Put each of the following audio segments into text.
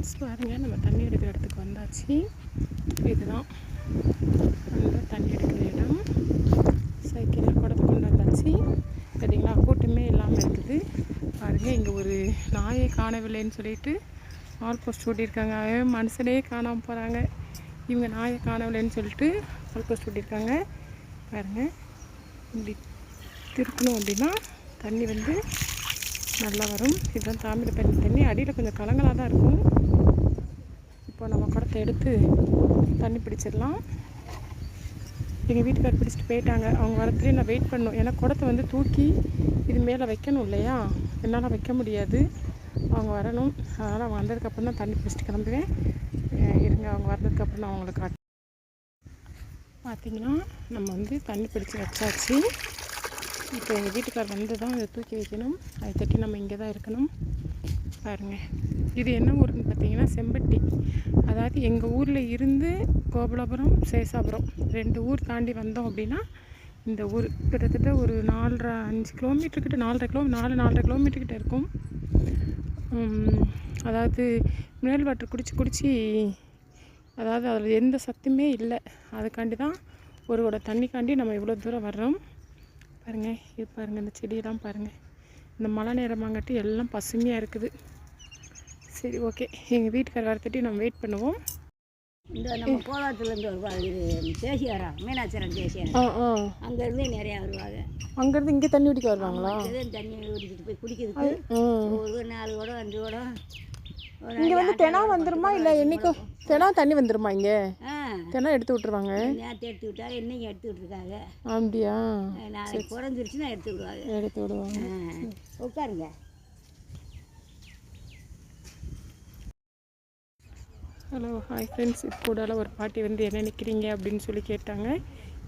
Friends பாருங்கள், நம்ம தண்ணி எடுக்கிற இடத்துக்கு வந்தாச்சு. இதுதான் அந்த தண்ணி எடுக்கிற இடம். சைக்கிளில் குடத்தை கொண்டு வந்தாச்சு. சரிங்களா, கூட்டமே இல்லாமல் இருக்குது. பாருங்கள், இங்கே ஒரு நாயை காணவில்லைன்னு சொல்லிட்டு ஆல் போஸ்ட் ஓட்டியிருக்காங்க. மனுஷனே காணாமல் போகிறாங்க, இவங்க நாயை காணவில்லைன்னு சொல்லிட்டு ஆல் போஸ்ட் ஓட்டியிருக்காங்க. பாருங்கள், இப்படி திருக்கணும் அப்படின்னா தண்ணி வந்து நல்லா வரும். இதுதான் தாமிரபரணி தண்ணி. அடியில் கொஞ்சம் கலங்களாக தான் இருக்கும். இப்போ நம்ம குடத்தை எடுத்து தண்ணி பிடிச்சிடலாம். எங்கள் வீட்டுக்கார் பிடிச்சிட்டு போயிட்டாங்க. அவங்க வரத்துலேயே நான் வெயிட் பண்ணணும். ஏன்னா குடத்தை வந்து தூக்கி இது மேலே வைக்கணும் இல்லையா, என்னால் வைக்க முடியாது. அவங்க வரணும். அதனால் அவங்க வந்ததுக்கப்புறம் தான் தண்ணி பிடிச்சிட்டு கிளம்புவேன். இருங்க, அவங்க வந்ததுக்கப்புறம் நான் அவங்களுக்கு காட்டு. பார்த்திங்கன்னா நம்ம வந்து தண்ணி பிடிச்சி வச்சாச்சு. இப்போ எங்கள் வீட்டுக்கார் வந்து தான் அதை தூக்கி வைக்கணும். அதை தட்டி நம்ம இங்கே தான் இருக்கணும். பாருங்கள், இது என்ன ஊருன்னு பார்த்தீங்கன்னா செம்பட்டி. அதாவது எங்கள் ஊரில் இருந்து கோபலாபுரம், சேஷாபுரம் 2 ஊர் தாண்டி வந்தோம் அப்படின்னா இந்த ஊர் கிட்டத்தட்ட ஒரு 4.5 கிலோமீட்டர்கிட்ட, 4.5 கிலோமீட்டர்கிட்ட இருக்கும். அதாவது மினரல் வாட்டர் குடிச்சு அதாவது அதில் எந்த சத்துமே இல்லை. அதுக்காண்டி தான் ஒரு தண்ணிக்காண்டி நம்ம இவ்வளோ தூரம் வர்றோம். பாருங்கள், இது பாருங்கள், இந்த செடியெல்லாம் பாருங்கள். இந்த மழை நேரமாங்கட்டி எல்லாம் பசுமையாக இருக்குது. சரி, ஓகே, எங்கள் வீட்டுக்கார வரத்தட்டி நம்ம வெயிட் பண்ணுவோம். இந்த நம்ம கோலாத்துலேருந்து வருவாங்க, இது தேசியாரம், மீனாட்சிரம் தேசியாரம். அங்கேருந்து நிறையா வருவாங்க. அங்கேருந்து இங்கே தண்ணி குடிக்க வருவாங்களா? தண்ணி குடிச்சிட்டு போய் குடிக்கிறதுக்கு ஒரு 4 குடம் 5 குடம். இங்கே வந்து தினம் வந்துருமா இல்லை என்னைக்கோ தினம் தண்ணி வந்துருமா? இங்கே தினம் எடுத்து விட்ருவாங்க. நேற்று எடுத்து விட்டாங்க, இன்னைக்கு எடுத்து விட்ருக்காங்க. அப்படியா? நாளைக்கு குறைஞ்சிருச்சுன்னா எடுத்து விடுவாங்க. உட்காருங்க. Hello, hi friends. இப்போ கூட ஒரு பாட்டி வந்து என்ன நிற்கிறீங்க அப்படின்னு சொல்லி கேட்டாங்க.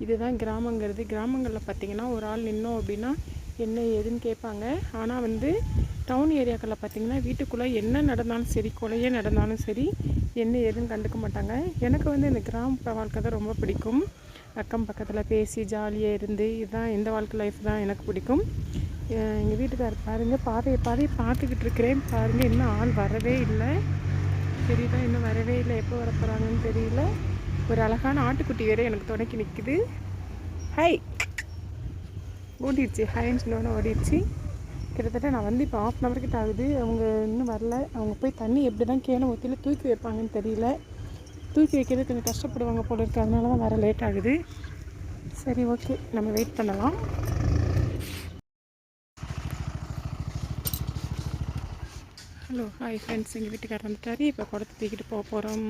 இதுதான் கிராமங்கிறது. கிராமங்களில் பார்த்திங்கன்னா ஒரு ஆள் நின்னோம் அப்படின்னா என்ன ஏதுன்னு கேட்பாங்க. ஆனால் வந்து டவுன் ஏரியாக்களில் பார்த்திங்கன்னா வீட்டுக்குள்ளே என்ன நடந்தாலும் சரி, கொலையே நடந்தாலும் சரி, என்ன ஏதுன்னு கண்டுக்க மாட்டாங்க. எனக்கு வந்து இந்த கிராம வாழ்க்கை தான் ரொம்ப பிடிக்கும். அக்கம் பக்கத்தில் பேசி ஜாலியாக இருந்து, இதுதான் இந்த வாழ்க்கை லைஃப் தான் எனக்கு பிடிக்கும். எங்கள் வீட்டுக்காரர் பாருங்கள், பாதையை பார்த்துக்கிட்டு இருக்கிறேன். பாருங்கள், இன்னும் ஆள் வரவே இல்லை. தெரியுதா, இன்னும் வரவே இல்லை. எப்போ வர போகிறாங்கன்னு தெரியல. ஒரு அழகான ஆட்டுக்குட்டி வேறு எனக்கு துணைக்கி நிற்குது. ஹை ஓடிடுச்சு, ஹைன்னு சொன்னோன்னே ஓடிடுச்சு. கிட்டத்தட்ட நான் வந்து இப்போ 1/2 hour கிட்ட ஆகுது. அவங்க இன்னும் வரல. அவங்க போய் தண்ணி எப்படி தான் கேனை ஊற்றியில் தூக்கி வைப்பாங்கன்னு தெரியல. தூக்கி வைக்கிறது கொஞ்சம் கஷ்டப்படுவாங்க போல இருக்குது. அதனால தான் வர லேட் ஆகுது. சரி, ஓகே, நம்ம வெயிட் பண்ணலாம். Hello, hi friends. எங்கள் வீட்டுக்காரர் வந்துட்டார். இப்போ குடத்தை தூக்கிட்டு போக போகிறோம்.